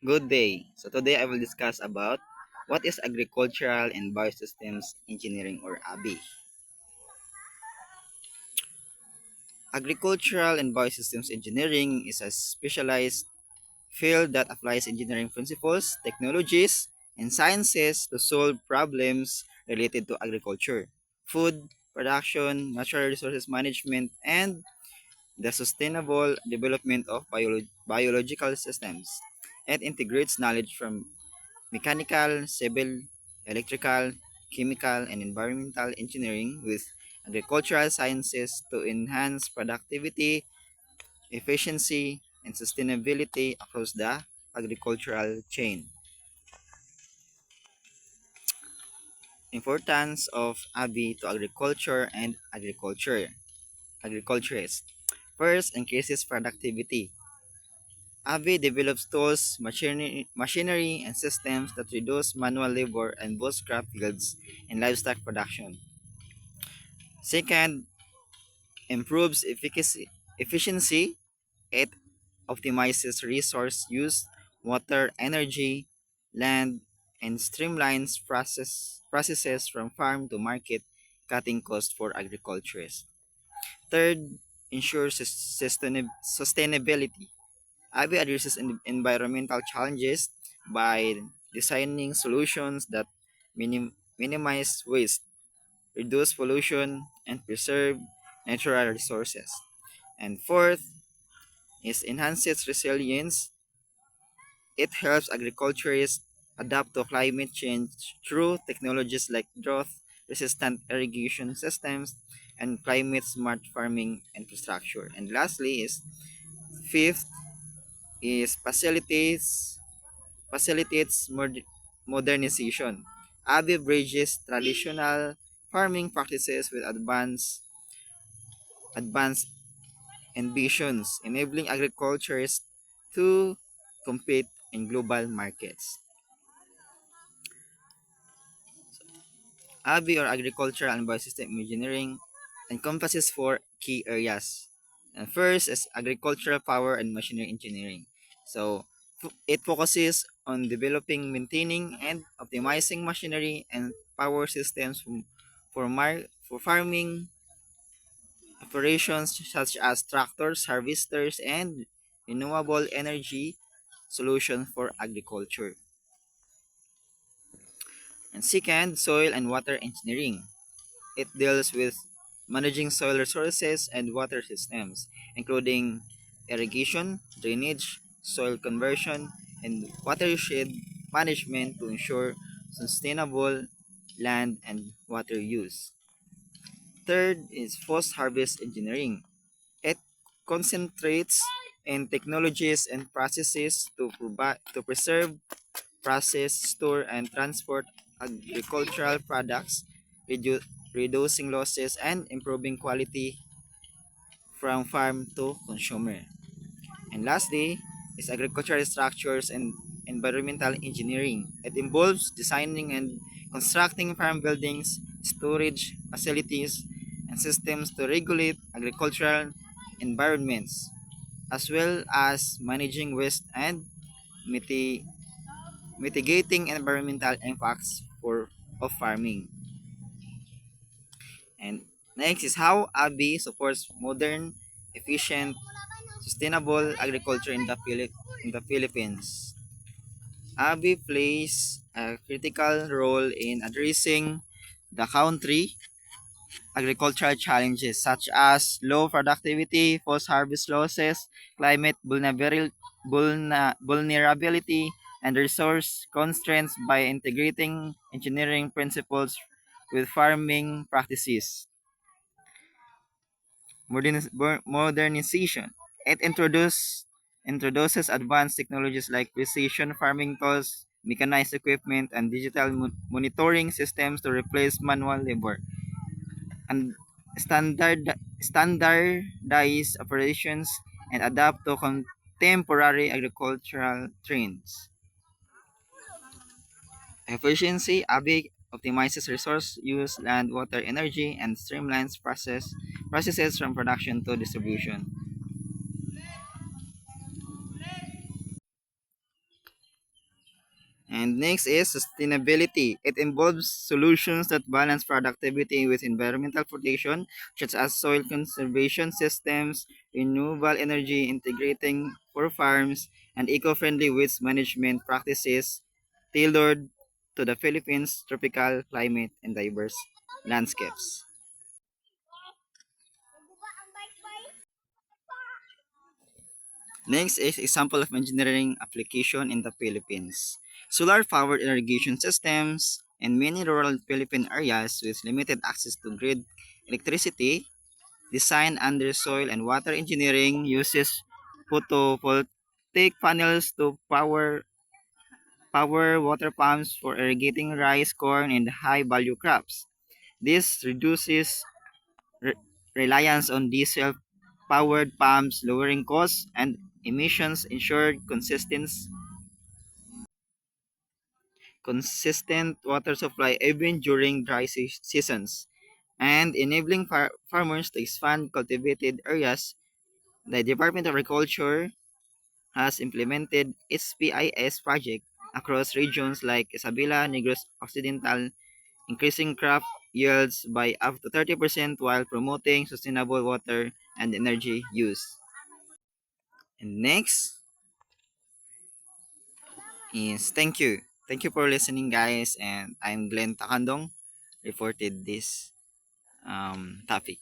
Good day. So today I will discuss about what is agricultural and biosystems engineering or ABI. Agricultural and biosystems engineering is a specialized field that applies engineering principles, technologies, and sciences to solve problems related to agriculture, food production, natural resources management, and the sustainable development of biological systems. It integrates knowledge from mechanical, civil, electrical, chemical, and environmental engineering with agricultural sciences to enhance productivity, efficiency, and sustainability across the agricultural chain. Importance of ABI to agriculture and agriculturists. First, increases productivity. ABI develops tools, machinery, and systems that reduce manual labor and boost crop yields and livestock production. Second, improves efficiency. It optimizes resource use, water, energy, land, and streamlines processes from farm to market, cutting costs for agriculturists. Third, ensures sustainability. IB addresses environmental challenges by designing solutions that minimize waste, reduce pollution, and preserve natural resources. And fourth is enhances resilience. It helps agriculturists adapt to climate change through technologies like drought-resistant irrigation systems and climate-smart farming infrastructure. And lastly is fifth is facilitates modernization. ABI bridges traditional farming practices with advanced ambitions, enabling agriculturists to compete in global markets. ABI or Agricultural and Biosystem Engineering encompasses four key areas. And first is agricultural power and machinery engineering. So it focuses on developing, maintaining, and optimizing machinery and power systems for farming operations such as tractors, harvesters, and renewable energy solution for agriculture. And second, soil and water engineering. It deals with managing soil resources and water systems, including irrigation, drainage, soil conversion, and watershed management to ensure sustainable land and water use. Third is post-harvest engineering. It concentrates in technologies and processes to preserve, process, store, and transport agricultural products, reducing losses and improving quality from farm to consumer. And lastly is agricultural structures and environmental engineering. It involves designing and constructing farm buildings, storage facilities, and systems to regulate agricultural environments, as well as managing waste and miti- mitigating environmental impacts of farming. And next is how ABI supports modern, efficient, sustainable agriculture in the Philippines. ABI plays a critical role in addressing the country agricultural challenges such as low productivity, post-harvest losses, vulnerability, and resource constraints by integrating engineering principles with farming practices. Modernization. It introduces advanced technologies like precision farming tools, mechanized equipment, and digital monitoring systems to replace manual labor and standardize operations and adapt to contemporary agricultural trends. Efficiency. ABIC optimizes resource use, land, water, energy, and streamlines processes from production to distribution. And next is sustainability. It involves solutions that balance productivity with environmental protection, such as soil conservation systems, renewable energy integrating for farms, and eco-friendly waste management practices tailored to the Philippines' tropical climate and diverse landscapes. Next is example of engineering application in the Philippines. Solar-powered irrigation systems in many rural Philippine areas with limited access to grid electricity, design under soil and water engineering uses photovoltaic panels to power water pumps for irrigating rice, corn, and high-value crops. This reduces re- reliance on diesel-powered pumps, lowering costs and emissions, ensured consistent water supply even during dry seasons, and enabling farmers to expand cultivated areas. The Department of Agriculture has implemented SPIS project across regions like Isabela, Negros Occidental, increasing crop yields by up to 30% while promoting sustainable water and energy use. And next is thank you. Thank you for listening, guys. And I'm Glenn Takandong, reported this topic.